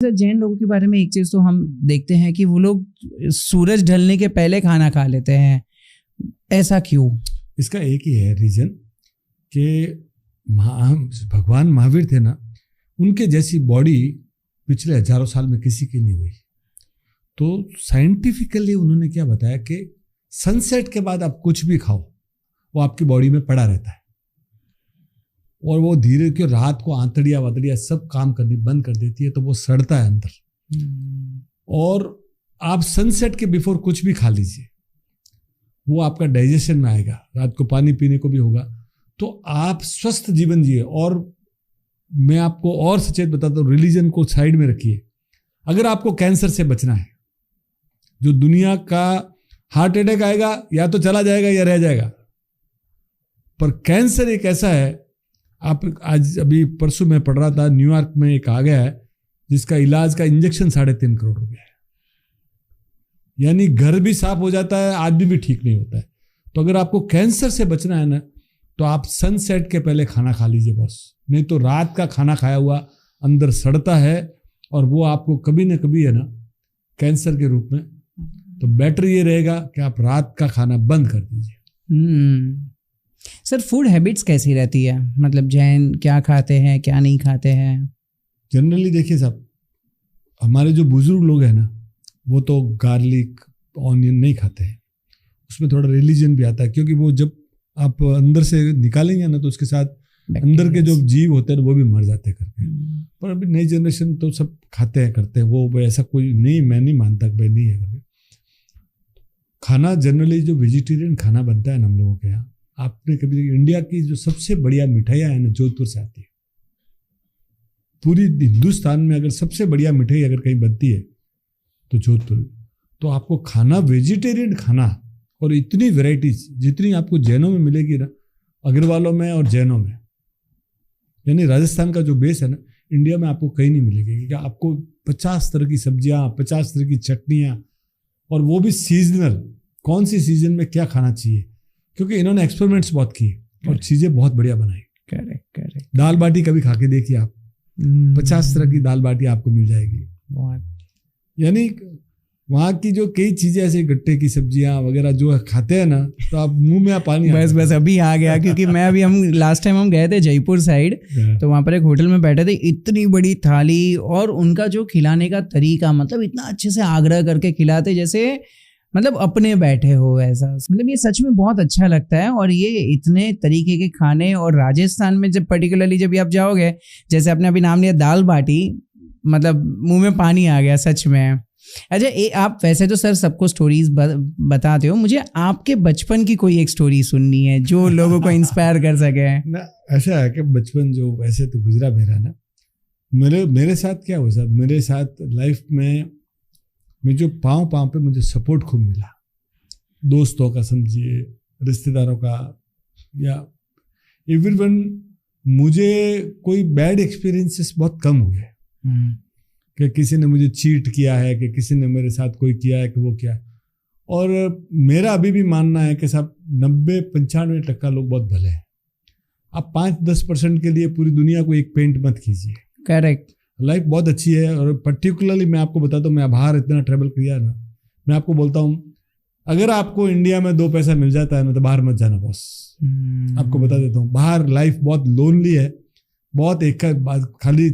जैन लोगों के बारे में एक चीज तो हम देखते हैं कि वो लोग सूरज ढलने के पहले खाना खा लेते हैं, ऐसा क्यों? इसका एक ही है रीजन कि भगवान महावीर थे ना, उनके जैसी बॉडी पिछले हजारों साल में किसी की नहीं हुई। तो साइंटिफिकली उन्होंने क्या बताया कि सनसेट के बाद आप कुछ भी खाओ वो आपकी बॉडी में पड़ा रहता है, और वो धीरे के रात को आंतड़िया वातड़िया सब काम करनी बंद कर देती है, तो वो सड़ता है अंदर। और आप सनसेट के बिफोर कुछ भी खा लीजिए, वो आपका डाइजेशन में आएगा, रात को पानी पीने को भी होगा, तो आप स्वस्थ जीवन जिए। और मैं आपको और सचेत बताता हूँ, रिलीजन को साइड में रखिए। अगर आपको कैंसर से बचना है, जो दुनिया का हार्ट अटैक आएगा या तो चला जाएगा या रह जाएगा, पर कैंसर एक ऐसा है, आप आज अभी परसों में पढ़ रहा था न्यूयॉर्क में एक आ गया है जिसका इलाज का इंजेक्शन 3.5 करोड़ हो गया है। यानी घर भी साफ हो जाता है, आदमी भी ठीक नहीं होता है। तो अगर आपको कैंसर से बचना है ना, तो आप सनसेट के पहले खाना खा लीजिए बॉस, नहीं तो रात का खाना खाया हुआ अंदर सड़ता है और वो आपको कभी ना कभी है ना कैंसर के रूप में। तो बेटर ये रहेगा कि आप रात का खाना बंद कर दीजिए। सर फूड हैबिट्स कैसी रहती है, मतलब जैन क्या खाते हैं क्या नहीं खाते हैं? जनरली देखिए साहब, हमारे जो बुजुर्ग लोग हैं ना, वो तो गार्लिक ऑनियन नहीं खाते हैं। उसमें थोड़ा रिलीजन भी आता है, क्योंकि वो जब आप अंदर से निकालेंगे ना तो उसके साथ अंदर के जो जीव होते हैं वो भी मर जाते हैं करके। पर अभी नई जनरेशन तो सब खाते हैं करते हैं, वो ऐसा कोई नहीं, मैं नहीं मानता कि नहीं है करके। खाना जनरली जो वेजिटेरियन खाना बनता है ना हम लोगों के यहाँ, आपने कभी इंडिया की जो सबसे बढ़िया मिठाइयाँ है ना जोधपुर से आती है। पूरी हिंदुस्तान में अगर सबसे बढ़िया मिठाई अगर कहीं बनती है तो जोधपुर। तो आपको खाना वेजिटेरियन खाना, और इतनी वैरायटीज जितनी आपको जैनों में मिलेगी ना, अग्रवालों में और जैनों में, यानी राजस्थान का जो बेस है ना, इंडिया में आपको कहीं नहीं मिलेगी। क्योंकि आपको 50 तरह की सब्जियां, 50 तरह की चटनियां, और वो भी सीजनल, कौन सी सीजन में क्या खाना चाहिए, क्योंकि इन्होंने एक्सपेरिमेंट्स बहुत किए और चीजें बहुत बढ़िया बनाई। करेक्ट। दाल बाटी कभी खा के देखिए आप, 50 तरह की दाल बाटी आपको मिल जाएगी। यानी वहाँ की जो कई चीजें ऐसे गट्टे की सब्जियां वगैरह जो खाते हैं ना, तो आप मुंह में पानी बस अभी आ गया। क्योंकि मैं अभी हम लास्ट टाइम हम गए थे जयपुर साइड, तो वहाँ पर एक होटल में बैठे थे, इतनी बड़ी थाली, और उनका जो खिलाने का तरीका, मतलब इतना अच्छे से आग्रह करके खिलाते जैसे मतलब अपने बैठे हो ऐसा। मतलब ये सच में बहुत अच्छा लगता है। और ये इतने तरीके के खाने, और राजस्थान में जब पर्टिकुलरली जब आप जाओगे, जैसे आपने अभी नाम लिया दाल बाटी, मतलब मुंह में पानी आ गया सच में। अच्छा, आप वैसे तो सर सबको स्टोरीज बताते हो, मुझे आपके बचपन की कोई एक स्टोरी सुननी है जो लोगों को इंस्पायर कर सके ना। ऐसा है कि बचपन जो वैसे तो गुजरा मेरा ना, मेरे साथ क्या हुआ साहब, मेरे साथ लाइफ में मैं जो पाँव पे मुझे सपोर्ट खूब मिला, दोस्तों का समझिए, रिश्तेदारों का, या एवरीवन। मुझे कोई बैड एक्सपीरियंसेस बहुत कम हुए कि किसी ने मुझे चीट किया है, कि किसी ने मेरे साथ कोई किया है कि वो क्या। और मेरा अभी भी मानना है कि साहब 90-95% लोग बहुत भले हैं। आप 5-10% के लिए पूरी दुनिया को एक पेंट मत कीजिए। करेक्ट। लाइफ बहुत अच्छी है। और पर्टिकुलरली मैं आपको बताता हूँ, मैं बाहर इतना ट्रैवल किया ना, मैं आपको बोलता हूँ, अगर आपको इंडिया में 2 पैसा मिल जाता है ना, तो बाहर मत जाना बॉस। आपको बता देता हूँ, बाहर लाइफ बहुत लोनली है, बहुत एक खाली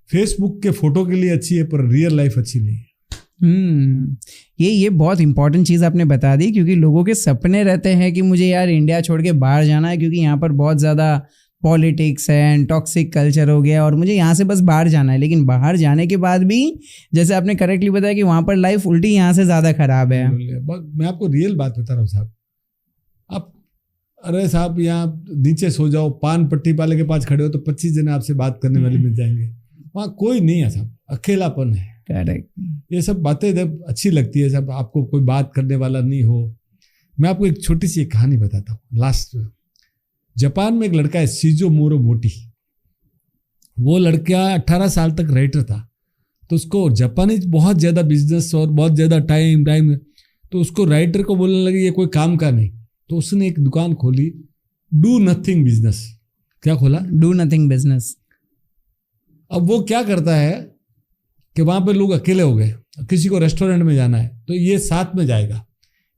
फेसबुक के फोटो के लिए अच्छी है, पर रियल लाइफ अच्छी नहीं है। ये बहुत इंपॉर्टेंट चीज़ आपने बता दी, क्योंकि लोगों के सपने रहते हैं कि मुझे यार इंडिया छोड़ के बाहर जाना है, क्योंकि यहाँ पर बहुत ज़्यादा पॉलिटिक्स है एंड टॉक्सिक कल्चर हो गया, और मुझे यहाँ से बस बाहर जाना है। लेकिन बाहर जाने के बाद भी, जैसे आपने करेक्टली बताया, कि वहाँ पर लाइफ उल्टी यहाँ से ज़्यादा खराब है। मैं आपको रियल बात बता रहा हूँ साहब। आप अरे साहब यहाँ नीचे सो जाओ, पान पट्टी वाले के पास खड़े हो तो 25 जने आपसे बात करने वाले मिल जाएंगे। वहाँ कोई नहीं है साहब, अकेलापन है। करेक्ट। ये सब बातें जब अच्छी लगती है, जब आपको कोई बात करने वाला नहीं हो। मैं आपको एक छोटी सी कहानी बताता हूँ। लास्ट जापान में एक लड़का है, शिजो मोरोमोटी। वो लड़का 18 साल तक राइटर था, तो उसको जापानीज बहुत ज़्यादा बिजनेस और बहुत ज़्यादा टाइम, तो उसको राइटर को बोलने लगे ये कोई काम का नहीं। तो उसने एक दुकान खोली, डू नथिंग बिजनेस। क्या खोला? Do nothing business. अब वो क्या करता है कि वहाँ पे लोग अकेले हो गए, किसी को रेस्टोरेंट में जाना है तो ये साथ में जाएगा,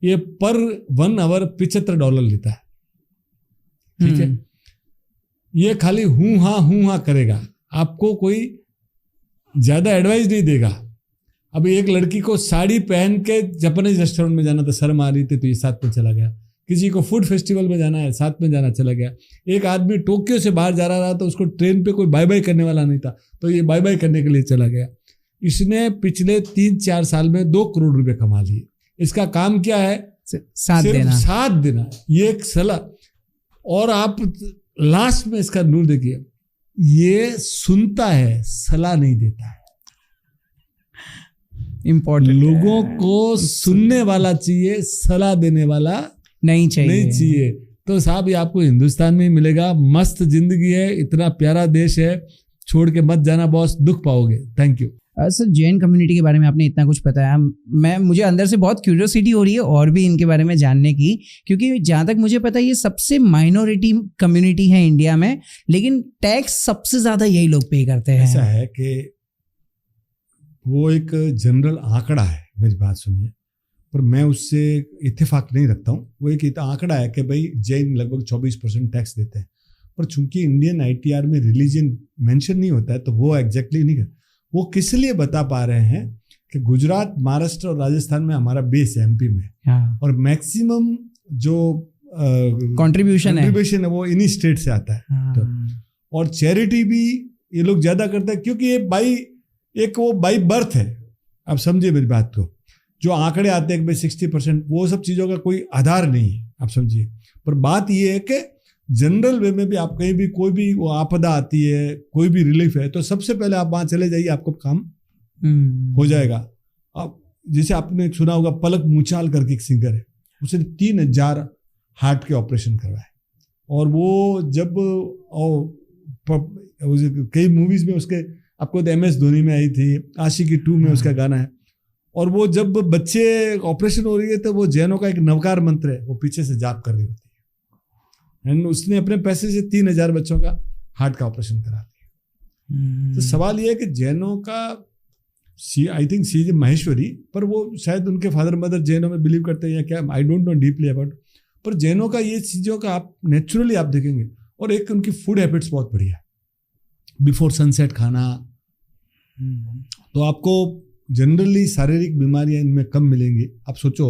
ये पर 1 आवर $75 लेता है, ठीक है। ये खाली हूँ हाँ करेगा, आपको कोई ज्यादा एडवाइस नहीं देगा। अब एक लड़की को साड़ी पहन के जापानीज रेस्टोरेंट में जाना था, शर्म आ रही थी, तो ये साथ में चला गया। किसी को फूड फेस्टिवल में जाना है, साथ में जाना, चला गया। एक आदमी टोक्यो से बाहर जा रहा था तो उसको ट्रेन पे कोई बाय बाय करने वाला नहीं था, तो ये बाय बाय करने के लिए चला गया। इसने पिछले 3-4 साल में 2 करोड़ रुपए कमा लिए। इसका काम क्या है? साथ देना। ये एक सलाह। और आप लास्ट में इसका नूर देखिए, ये सुनता है, सलाह नहीं देता है। इम्पोर्टेंट, लोगों को सुनने वाला चाहिए, सलाह देने वाला नहीं चाहिए। तो साहब ये आपको हिंदुस्तान में ही मिलेगा। मस्त जिंदगी है, इतना प्यारा देश है, छोड़ के मत जाना बॉस, दुख पाओगे। Thank you. Sir, Jain community के बारे में आपने इतना कुछ बताया, मुझे अंदर से बहुत क्यूरियोसिटी हो रही है और भी इनके बारे में जानने की, क्योंकि जहाँ तक मुझे पता है ये सबसे माइनॉरिटी कम्युनिटी है इंडिया में, लेकिन टैक्स सबसे ज़्यादा यही लोग पे करते हैं। ऐसा है कि वो एक जनरल आंकड़ा है, मेरी बात सुनिए, पर मैं उससे इत्तेफाक नहीं रखता हूँ। वो एक आंकड़ा है कि भाई जैन लगभग 24% टैक्स देते हैं, पर चूंकि इंडियन ITR में रिलीजन मेंशन नहीं होता है तो वो एग्जैक्टली नहीं कर। वो किस लिए बता पा रहे हैं कि गुजरात, महाराष्ट्र और राजस्थान में हमारा बेस है, MP में, हाँ। और मैक्सिमम जो कंट्रीब्यूशन है वो इन्हीं स्टेट से आता है। हाँ। तो और चैरिटी भी ये लोग ज्यादा करते हैं, क्योंकि ये बाई बर्थ है। आप समझिए मेरी बात को, जो आंकड़े आते हैं कि भाई 60%, वो सब चीजों का कोई आधार नहीं है, आप समझिए। पर बात ये है कि जनरल वे में भी आप कहीं भी कोई भी वो आपदा आती है, कोई भी रिलीफ है, तो सबसे पहले आप वहां चले जाइए, आपको काम हो जाएगा। अब जैसे आपने सुना होगा, पलक मुचाल करके एक सिंगर है, उसने 3000 हार्ट के ऑपरेशन करवाए। और वो जब कई मूवीज में उसके, आपको तो MS धोनी में आई थी, आशिकी 2 में उसका गाना है। और वो जब बच्चे ऑपरेशन हो रही है तो वो जैनों का एक नवकार मंत्र है, वो पीछे से जाप कर रही होती है। एंड उसने अपने पैसे से 3000 बच्चों का हार्ट का ऑपरेशन करा दिया। तो सवाल ये है कि जैनों का आई थिंक सी महेश्वरी, पर वो शायद उनके फादर मदर जैनों में बिलीव करते हैं या क्या, I don't know deeply about. पर जैनों का ये चीज़ों का आप नेचुरली आप देखेंगे। और एक उनकी फूड हैबिट्स बहुत बढ़िया है, बिफोर सनसेट खाना, तो आपको जनरली शारीरिक बीमारियां इनमें कम मिलेंगी। आप सोचो,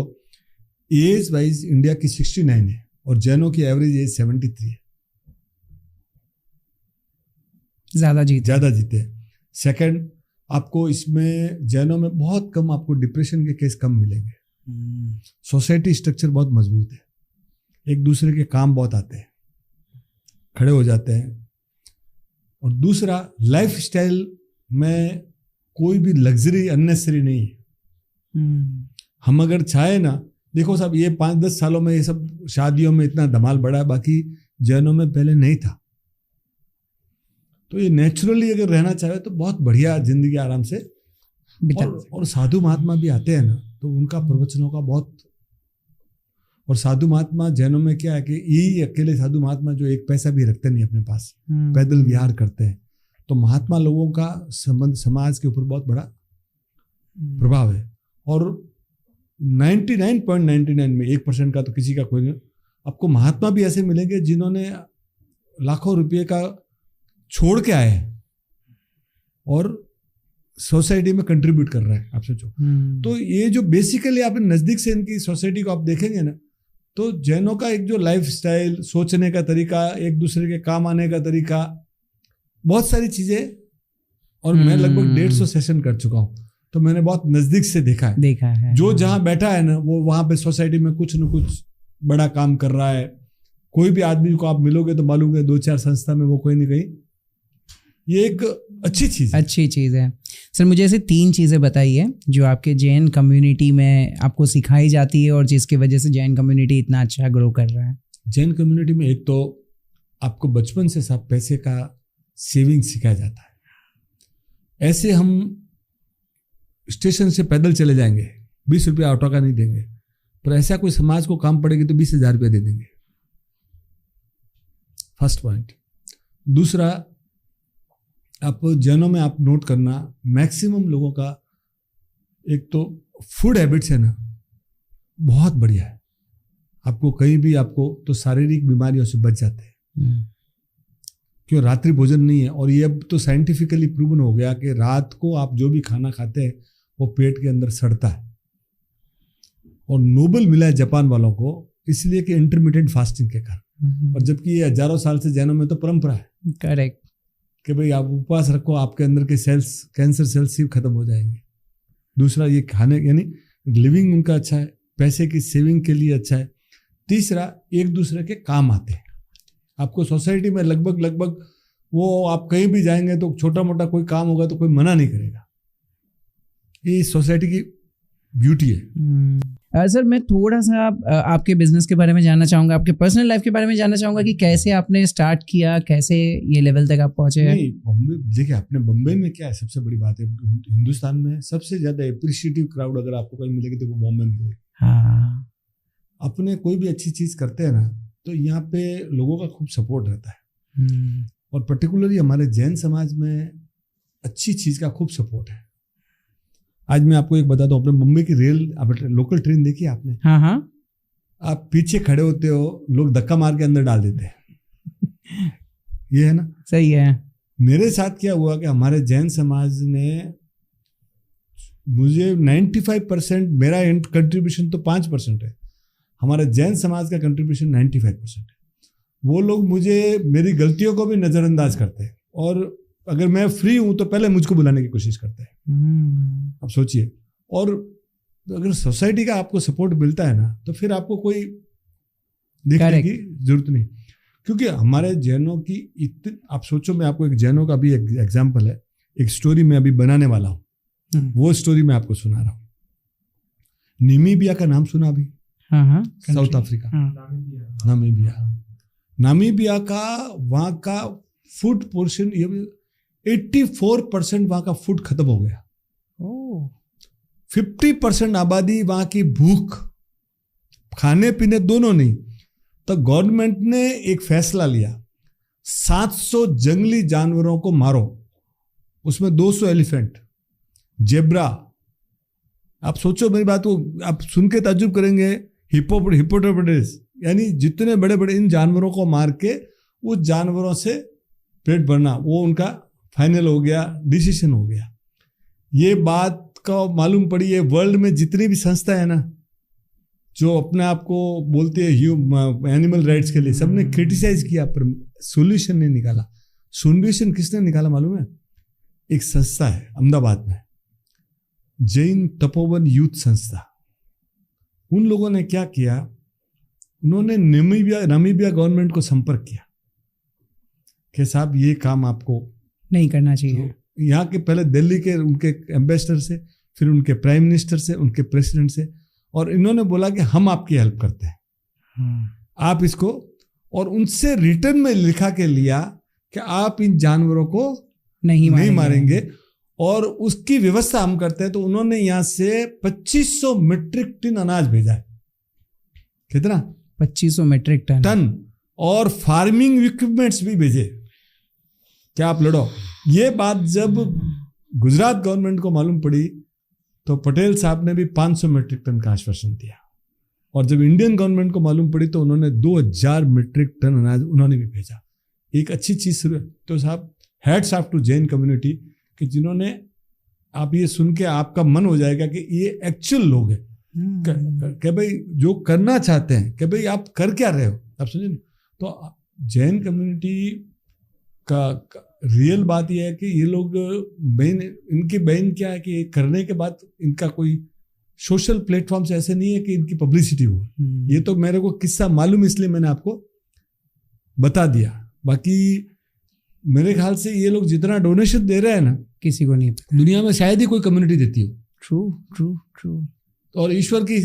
एज वाइज इंडिया की 69 है और जैनों की एवरेज एज 73 है। ज्यादा जीते। सेकंड, आपको इसमें जैनों में बहुत कम आपको डिप्रेशन के केस कम मिलेंगे। सोसाइटी स्ट्रक्चर बहुत मजबूत है, एक दूसरे के काम बहुत आते हैं, खड़े हो जाते हैं। और दूसरा, लाइफ स्टाइल में कोई भी लग्जरी अननेसेसरी नहीं है। हम अगर चाहे ना, देखो साहब, ये 5-10 सालों में ये सब शादियों में इतना धमाल बढ़ा है, बाकी जैनों में पहले नहीं था। तो ये नेचुरली अगर रहना चाहे तो बहुत बढ़िया जिंदगी आराम से। और साधु महात्मा भी आते हैं ना, तो उनका प्रवचनों का बहुत। और साधु महात्मा जैनों में क्या है कि यही अकेले साधु महात्मा जो एक पैसा भी रखते नहीं अपने पास, पैदल विहार करते हैं। तो महात्मा लोगों का संबंध समाज के ऊपर बहुत बड़ा प्रभाव है। और 99.99 में 1% का तो किसी का कोई नहीं। आपको महात्मा भी ऐसे मिलेंगे जिन्होंने लाखों रुपये का छोड़ के आए हैं और सोसाइटी में कंट्रीब्यूट कर रहे हैं, आप सोचो। तो ये जो बेसिकली आप नजदीक से इनकी सोसाइटी को आप देखेंगे ना, तो जैनों का एक जो लाइफ स्टाइल, सोचने का तरीका, एक दूसरे के काम आने का तरीका, बहुत सारी चीजें। और मैं लगभग 150 सेशन कर चुका हूँ, तो मैंने बहुत नजदीक से देखा है। जो जहां बैठा है ना, वो वहां पे सोसाइटी में कुछ न कुछ बड़ा काम कर रहा है। कोई भी आदमी को आप मिलोगे तो मालूम है 2-4 संस्था में वो कोई नहीं कहीं। ये एक अच्छी चीज है। सर, मुझे ऐसे 3 चीजें बताइए जो आपके जैन कम्युनिटी में आपको सिखाई जाती है और जिसकी वजह से जैन कम्युनिटी इतना अच्छा ग्रो कर रहा है। जैन कम्युनिटी में एक तो आपको बचपन से सब पैसे का सेविंग सिखाया जाता है। ऐसे हम स्टेशन से पैदल चले जाएंगे, 20 रुपया ऑटो का नहीं देंगे, पर ऐसा कोई समाज को काम पड़ेगी तो 20,000 रुपया दे देंगे। First point. दूसरा, आप जैनों में आप नोट करना, मैक्सिमम लोगों का एक तो फूड हैबिट्स है ना बहुत बढ़िया है। आपको कहीं भी आपको तो शारीरिक बीमारियों से बच जाते हैं क्यों, रात्रि भोजन नहीं है। और ये अब तो साइंटिफिकली प्रूवन हो गया कि रात को आप जो भी खाना खाते हैं वो पेट के अंदर सड़ता है। और नोबेल मिला है जापान वालों को इसलिए कि इंटरमिटेंट फास्टिंग के कारण। और जबकि ये हजारों साल से जैनों में तो परंपरा है, करेक्ट, कि भाई आप उपवास रखो, आपके अंदर के सेल्स, कैंसर सेल्स ही खत्म हो जाएंगे। दूसरा ये खाने यानी लिविंग उनका अच्छा है, पैसे की सेविंग के लिए अच्छा है। तीसरा एक दूसरे के काम आते हैं। आपको सोसाइटी में लगभग वो आप कहीं भी जाएंगे तो छोटा मोटा कोई काम होगा तो कोई मना नहीं करेगा। ये सोसाइटी की ब्यूटी है। सर मैं थोड़ा सा आपके बिजनेस के बारे में जानना चाहूंगा, आपके पर्सनल लाइफ के बारे में जानना चाहूंगा कि कैसे आपने स्टार्ट किया, कैसे ये लेवल तक आप पहुंचे। नहीं, बॉम्बे देखिए, अपने बॉम्बे में क्या है, सबसे बड़ी बात है हिंदुस्तान में सबसे ज्यादा अप्रिशिएटिव क्राउड अगर आपको कहीं मिलेगी तो वो बॉम्बे में मिलेगी। हाँ, अपने कोई भी अच्छी चीज करते हैं ना तो यहाँ पे लोगों का खूब सपोर्ट रहता है। और पर्टिकुलरली हमारे जैन समाज में अच्छी चीज का खूब सपोर्ट है। आज मैं आपको एक बताता हूँ, अपने मुंबई की रेल लोकल ट्रेन देखी आपने? हाँ हाँ। आप पीछे खड़े होते हो, लोग धक्का मार के अंदर डाल देते हैं। ये है ना, सही है। मेरे साथ क्या हुआ कि हमारे जैन समाज ने मुझे 95%, मेरा कंट्रीब्यूशन तो 5% है, हमारे जैन समाज का कंट्रीब्यूशन 95% है। वो लोग मुझे मेरी गलतियों को भी नजरअंदाज करते हैं और अगर मैं फ्री हूं तो पहले मुझको बुलाने की कोशिश करते हैं। अब सोचिए, और अगर सोसाइटी का आपको सपोर्ट मिलता है ना तो फिर आपको कोई देखने की जरूरत नहीं। क्योंकि हमारे जैनों की इतनी, आप सोचो, मैं आपको एक जैनों का भी एक एग्जाम्पल है, एक स्टोरी मैं अभी बनाने वाला हूँ, वो स्टोरी मैं आपको सुना रहा हूँ। नामीबिया का नाम सुना अभी? हाँ हाँ, साउथ अफ्रीका, नामीबिया का वहाँ का फूड पोर्शन 84% वहाँ का फूड खत्म हो गया। 50% आबादी वहाँ की भूख, खाने पीने दोनों नहीं। तो गवर्नमेंट ने एक फैसला लिया, 700 जंगली जानवरों को मारो, उसमें 200 एलिफेंट, जेब्रा। आप सोचो मेरी बात को, आप सुन के ताज्जुब करेंगे, हिप्पोपोटामस, यानी जितने बड़े बड़े इन जानवरों को मार के उस जानवरों से पेट भरना, वो उनका फाइनल हो गया, डिसीजन हो गया। ये बात का मालूम पड़ी है वर्ल्ड में जितनी भी संस्था है ना जो अपने आप को बोलते हैं एनिमल राइट्स के लिए, सबने क्रिटिसाइज किया पर सोल्यूशन नहीं निकाला। सोल्यूशन किसने निकाला मालूम है? एक संस्था है अहमदाबाद में, जैन तपोवन यूथ संस्था। उन लोगों ने क्या किया, उन्होंने नामीबिया गवर्नमेंट को संपर्क किया कि साहब ये काम आपको नहीं करना चाहिए। यहाँ के पहले दिल्ली के उनके एम्बेसडर से, फिर उनके प्राइम मिनिस्टर से, उनके प्रेसिडेंट से, और इन्होंने बोला कि हम आपकी हेल्प करते हैं, आप इसको, और उनसे रिटर्न में लिखा के लिया कि आप इन जानवरों को नहीं मारेंगे और उसकी व्यवस्था हम करते हैं। तो उन्होंने यहाँ से 2500 मीट्रिक टन अनाज भेजा है। कितना? 2500 मीट्रिक टन, और फार्मिंग इक्विपमेंट्स भी भेजे। क्या आप लड़ो? ये बात जब गुजरात गवर्नमेंट को मालूम पड़ी तो पटेल साहब ने भी 500 मीट्रिक टन का आश्वासन दिया, और जब इंडियन गवर्नमेंट को मालूम पड़ी तो उन्होंने 2000 मीट्रिक टन अनाज उन्होंने भी भेजा। एक अच्छी चीज तो साहब, hats off to Jain community कि जिन्होंने, आप ये सुन के आपका मन हो जाएगा कि ये एक्चुअल लोग हैं कि भाई जो करना चाहते हैं, कि भाई आप कर क्या रहे हो, आप समझे। तो जैन कम्युनिटी का रियल बात यह है कि ये लोग इनकी बहन क्या है कि करने के बाद इनका कोई सोशल प्लेटफॉर्म्स ऐसे नहीं है कि इनकी पब्लिसिटी हो। ये तो मेरे को किस्सा मालूम इसलिए मैंने आपको बता दिया। बाकी मेरे ख्याल से ये लोग जितना डोनेशन दे रहे हैं ना, किसी को नहीं पता, दुनिया में शायद ही कोई कम्युनिटी देती हो। ट्रू। और ईश्वर की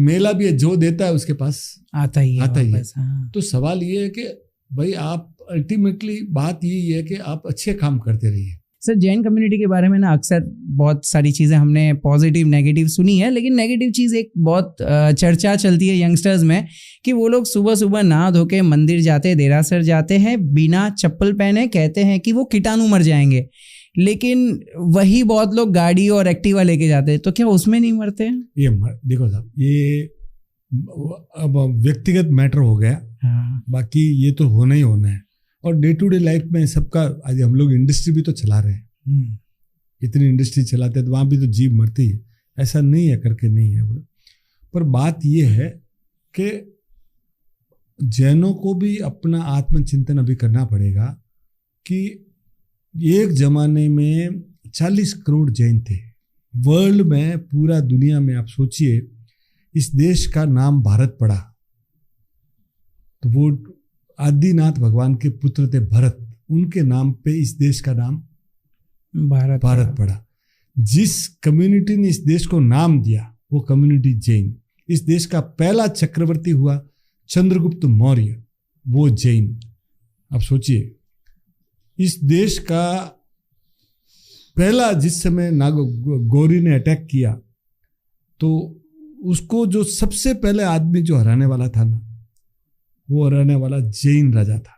मेला भी है, जो देता है उसके पास आता ही है। तो सवाल ये है कि भाई आप अल्टीमेटली बात यही है कि आप अच्छे काम करते रहिए। सर जैन कम्युनिटी के बारे में ना अक्सर बहुत सारी चीज़ें हमने पॉजिटिव नेगेटिव सुनी है, लेकिन नेगेटिव चीज़ एक बहुत चर्चा चलती है यंगस्टर्स में कि वो लोग सुबह सुबह नहा धो के मंदिर जाते, देरासर जाते हैं बिना चप्पल पहने, कहते हैं कि वो कीटाणु मर जाएंगे, लेकिन वही बहुत लोग गाड़ी और एक्टिवा लेके जाते हैं, तो क्या उसमें नहीं मरते हैं? ये देखो साहब, ये अब व्यक्तिगत मैटर हो गया। हाँ। बाकी ये तो होना ही होना है, और डे टू डे लाइफ में सबका, आज हम लोग इंडस्ट्री भी तो चला रहे हैं, इतनी इंडस्ट्री चलाते हैं तो वहाँ भी तो जीव मरती है, ऐसा नहीं है करके नहीं है। पर बात ये है कि जैनों को भी अपना आत्मचिंतन अभी करना पड़ेगा कि एक जमाने में 40 करोड़ जैन थे वर्ल्ड में, पूरा दुनिया में। आप सोचिए, इस देश का नाम भारत पड़ा, तो वो आदिनाथ भगवान के पुत्र थे भरत, उनके नाम पे इस देश का नाम भारत पड़ा। जिस कम्युनिटी ने इस देश को नाम दिया वो कम्युनिटी जैन। इस देश का पहला चक्रवर्ती हुआ चंद्रगुप्त मौर्य, वो जैन। अब सोचिए, इस देश का पहला, जिस समय गौरी ने अटैक किया, तो उसको जो सबसे पहले आदमी जो हराने वाला था ना, वो हराने वाला जैन राजा था।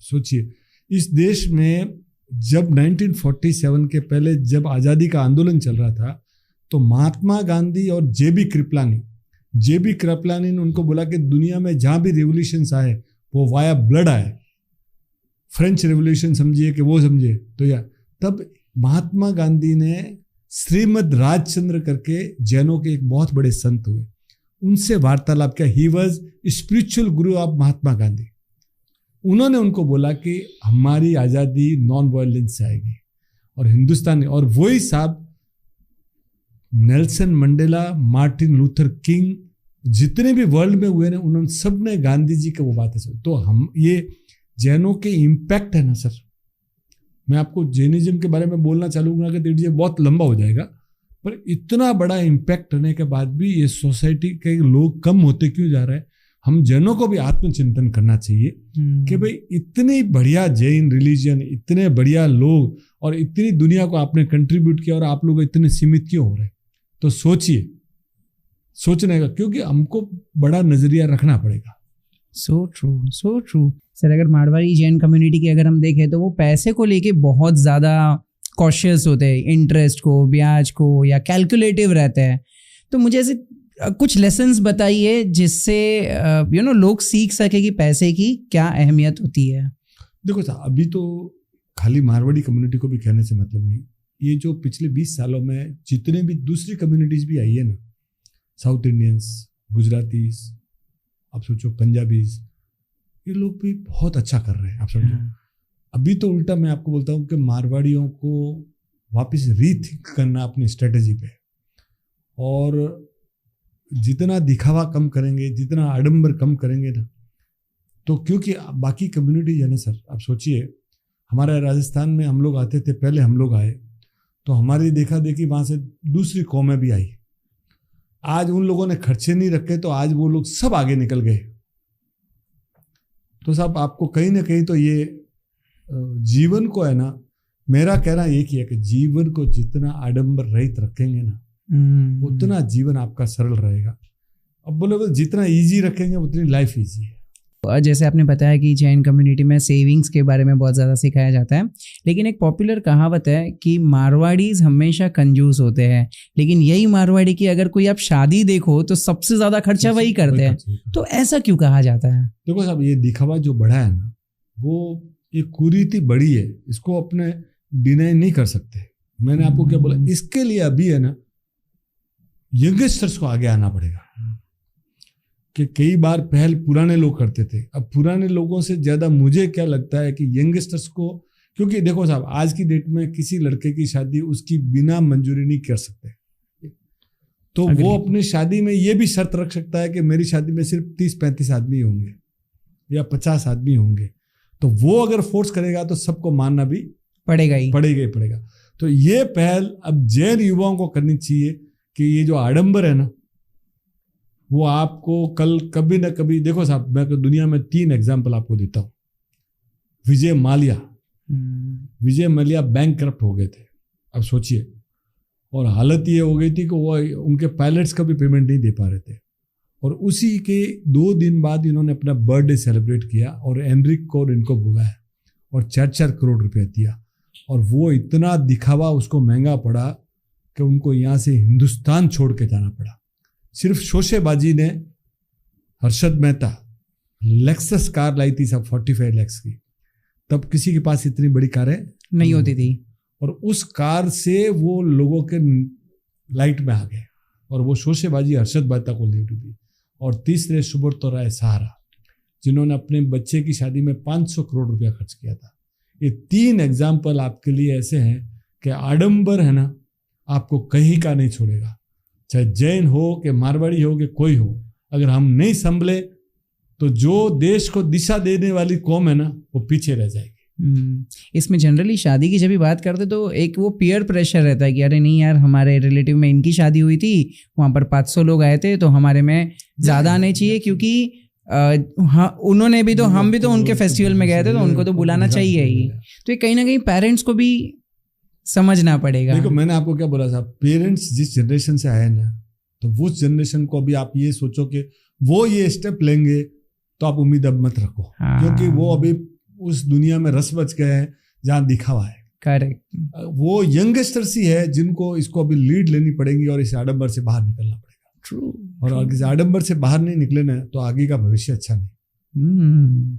सोचिए, इस देश में जब 1947 के पहले जब आज़ादी का आंदोलन चल रहा था, तो महात्मा गांधी और जेबी कृपलानी ने उनको बोला कि दुनिया में जहाँ भी रेवोल्यूशंस आए वो वाया ब्लड आए। फ्रेंच रेवोल्यूशन समझिए कि वो समझिए, तो या तब महात्मा गांधी ने श्रीमद राजचंद्र करके जैनों के एक बहुत बड़े संत हुए, उनसे वार्तालाप किया। He was spiritual Guru of Mahatma Gandhi. उन्होंने उनको बोला कि हमारी आज़ादी नॉन वायलेंस से आएगी, और हिंदुस्तान, और वही साहब Nelson Mandela, Martin Luther king, जितने भी वर्ल्ड में हुए ना, उन्होंने सब ने गांधी जी के वो बातें सुनी। तो हम ये जैनों के इम्पैक्ट है ना सर। मैं आपको जैनिज्म के बारे में बोलना चालूंगा कि बहुत लंबा हो जाएगा, पर इतना बड़ा इम्पैक्ट होने के बाद भी ये सोसाइटी के लोग कम होते क्यों जा रहे हैं? हम जैनों को भी आत्मचिंतन करना चाहिए कि भाई इतनी बढ़िया जैन रिलीजन, इतने बढ़िया लोग, और इतनी दुनिया को आपने कंट्रीब्यूट किया, और आप लोग इतने सीमित क्यों हो रहे? तो सोचिए, सोचने का, क्योंकि हमको बड़ा नजरिया रखना पड़ेगा। So true sir. अगर मारवाड़ी जैन कम्युनिटी की अगर हम देखें तो वो पैसे को लेके बहुत ज़्यादा कॉशियस होते हैं, इंटरेस्ट को, ब्याज को, या कैलकुलेटिव रहते हैं। तो मुझे ऐसे कुछ लेसन्स बताइए जिससे लोग सीख सके कि पैसे की क्या अहमियत होती है। देखो साहब, अभी तो खाली मारवाड़ी कम्युनिटी को भी कहने से मतलब नहीं। ये जो पिछले 20 सालों में जितने भी दूसरी कम्युनिटीज भी आई है ना, साउथ इंडियंस, गुजरातीज, आप सोचो पंजाबीज, ये लोग भी बहुत अच्छा कर रहे हैं। आप समझो, अभी तो उल्टा मैं आपको बोलता हूँ कि मारवाड़ियों को वापस रीथिंक करना अपनी स्ट्रेटेजी पे, और जितना दिखावा कम करेंगे, जितना आडंबर कम करेंगे ना, तो क्योंकि बाकी कम्युनिटी है ना सर, आप सोचिए, हमारे राजस्थान में हम लोग आते थे, पहले हम लोग आए तो हमारी देखा देखी वहाँ से दूसरी कौमें भी आई। आज उन लोगों ने खर्चे नहीं रखे, तो आज वो लोग सब आगे निकल गए। तो साहब, आपको कहीं ना कहीं तो ये जीवन को है ना, मेरा कहना एक ही है कि जीवन को जितना आडंबर रहित रखेंगे ना, उतना जीवन आपका सरल रहेगा। अब बोलो जितना इजी रखेंगे उतनी लाइफ इजी है। जैसे आपने बताया कि जैन कम्युनिटी में सेविंग्स के बारे में बहुत ज़्यादा सिखाया जाता है, लेकिन एक पॉपुलर कहावत है कि मारवाड़ीज हमेशा कंजूस होते हैं, लेकिन यही मारवाड़ी की अगर कोई आप शादी देखो तो सबसे ज़्यादा खर्चा वही करते हैं। तो ऐसा क्यों कहा जाता है? देखो साहब, ये दिखावा जो बढ़ा है ना, वो ये कुरीति बड़ी है, इसको अपने डिनाई नहीं कर सकते। मैंने आपको क्या बोला, इसके लिए अभी है ना यंगस्टर्स को आगे आना पड़ेगा। कि कई बार पहल पुराने लोग करते थे, अब पुराने लोगों से ज्यादा मुझे क्या लगता है कि यंगस्टर्स को, क्योंकि देखो साहब, आज की डेट में किसी लड़के की शादी उसकी बिना मंजूरी नहीं कर सकते, तो वो अपनी शादी में ये भी शर्त रख सकता है कि मेरी शादी में सिर्फ 30-35 आदमी होंगे या 50 आदमी होंगे। तो वो अगर फोर्स करेगा तो सबको मानना भी पड़ेगा। तो ये पहल अब जैन युवाओं को करनी चाहिए कि ये जो आडंबर है ना, वो आपको कल कभी ना कभी, देखो साहब, मैं दुनिया में 3 एग्जाम्पल आपको देता हूँ। विजय माल्या, विजय मल्ल्या बैंकक्रप्ट हो गए थे, अब सोचिए। और हालत ये हो गई थी कि वो उनके पायलट्स का भी पेमेंट नहीं दे पा रहे थे। और उसी के 2 दिन बाद इन्होंने अपना बर्थडे सेलिब्रेट किया और एनरिक को और इनको बुलाया और 4-4 करोड़ रुपया दिया। और वो इतना दिखावा उसको महंगा पड़ा कि उनको यहाँ से हिंदुस्तान छोड़ के जाना पड़ा। सिर्फ शोशेबाजी ने हर्षद मेहता लेक्सस कार लाई थी सब 45 लाख की, तब किसी के पास इतनी बड़ी कारें नहीं होती थी। और उस कार से वो लोगों के लाइट में आ गए और वो शोशेबाजी हर्षद मेहता को ले डूबी। और तीसरे सुब्रतो राय सहारा, जिन्होंने अपने बच्चे की शादी में 500 करोड़ रुपया खर्च किया था। ये 3 एग्जाम्पल आपके लिए ऐसे हैं कि आडंबर है ना, आपको कहीं का नहीं छोड़ेगा, चाहे जैन हो कि मारवाड़ी हो कि कोई हो। अगर हम नहीं संभले तो जो देश को दिशा देने वाली कौम है ना, वो पीछे रह जाएगी। इसमें जनरली शादी की जब भी बात करते तो एक वो पीयर प्रेशर रहता है कि अरे नहीं यार, हमारे रिलेटिव में इनकी शादी हुई थी, वहाँ पर 500 लोग आए थे, तो हमारे में ज़्यादा आने चाहिए, क्योंकि हाँ उन्होंने भी तो, हम भी तो उनके फेस्टिवल में गए थे, तो उनको तो बुलाना चाहिए ही। तो ये कहीं ना कहीं पेरेंट्स को भी समझना पड़ेगा। देखो मैंने आपको क्या बोला था, पेरेंट्स जिस जनरेशन से आए ना, तो वो जनरेशन को अभी आप ये सोचो कि वो ये स्टेप लेंगे, तो आप उम्मीद अब मत रखो। क्योंकि वो अभी उस दुनिया में रस बच गए हैं जहाँ दिखावा है। करेक्ट। वो यंगस्टर्स ही है जिनको इसको अभी लीड लेनी पड़ेगी और इस आडंबर से बाहर निकलना पड़ेगा। ट्रू। और अगर इस आडंबर से बाहर नहीं निकले ना, तो आगे का भविष्य अच्छा नहीं।